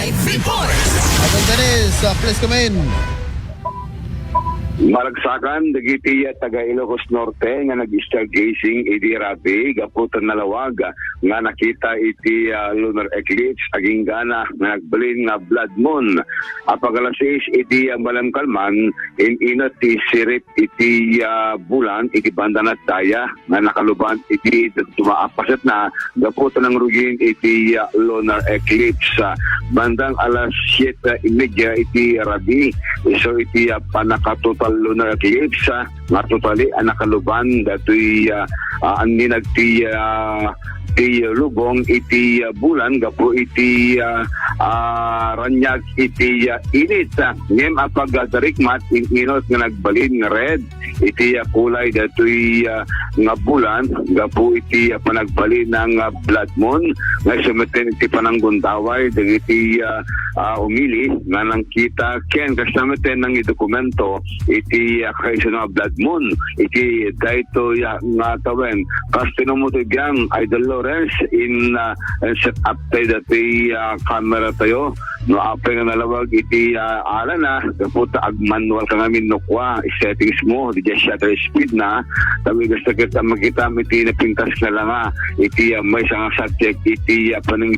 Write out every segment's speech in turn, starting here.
Live report. Atong Dennis, please come in. Maragsakan, dagiti taga Ilocos Norte nga nag-stargazing iti rabi, gaputan na lawag nga nakita iti lunar eclipse, aging gana nga nagbalin nga blood moon. Apagalasis iti malamkalman, inot ti sirip iti bulan, iti banda na daya, nga nakaluban iti tumaapaset na, gaputan ng rugin iti lunar eclipse. Bandang alas 7:30 iti rabi, so iti panakatotal lunar eclipse nga totally nakaluban datoy ang ninagti ti lubong iti bulan gapo iti ranyag iti init ngem apag darikmat inot nga nagbalin nga red iti kulay datoy nga bulan gapo iti panagbalin ng blood moon nga sumeten iti pananggundaway dagiti umili nga nangkita ken kasamaten ng dokumento iti kaysa nga blood moon iti dayto nga tawen kastino mo to gang Idol Lawrence in set up tayo dati camera tayo no apay nga nalawag iti ala na kaputa ag manual ka ngamin nukwa settings mo di shutter speed na tabi gusto kita makita iti napintas na lang iti may isang subject iti panang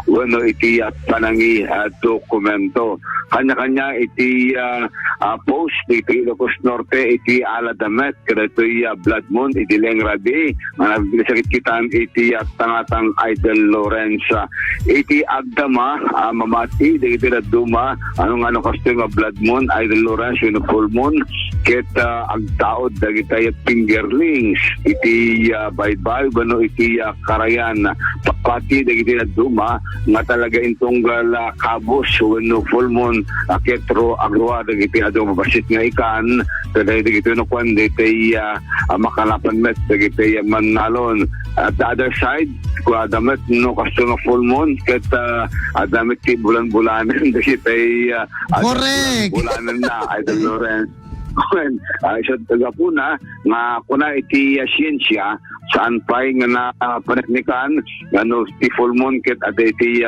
bueno iti panangi dokumento kanya-kanya iti post iti Ilocos Norte iti aladamet kada iti blood moon iti leng rabi nga nagsakit kitaan iti tangatang Idol Lawrence iti agdama mamati iti duma ano kasto nga blood moon Idol Lawrence yung full moon ket agtaod dagiti fingerlings iti baybay bano iti karayan pati dagiti duma nga talaga intunggal kabos wenno full moon ketro agwa dagiti adu mabasit nga ikan kada dagiti no kwan dagiti makalapan met dagiti manalon at the other side ko adamet no kasto nga full moon ket adamet ti bulan-bulanan dagiti Correct. bulanan na Idol Lawrence isa tagapuna nga kuna iti siyensya saan pa'y nga napaneknikan ano ti full moon ket ade iti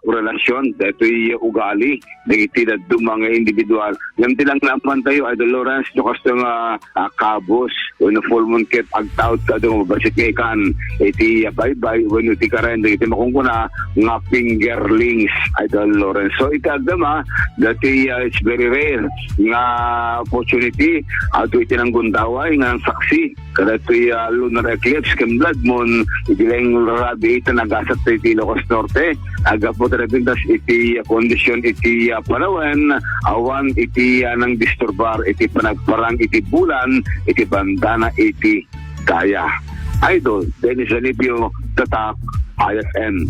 korelasyon iti ugali dagiti dadto mga individual ngem ti lang naman tayo Idol Lawrence no kasto nga kabos when full moon ket agtaod ka do mabasit nga ikan iti baybay when ti karen dagiti makungkuna nga fingerlings Idol Lawrence so iti agdama dati it's very rare nga opportunity ato iti nang gundaway nga saksi kada iti lunar eclipse ken blood moon iti leng rabi iti nagasat iti Ilocos Norte agapo pintas iti kondisyon iti panawen awan iti nang disturbar iti panagparang iti bulan iti bandana iti daya. Idol Dennis Alipio, Tatak, IFN.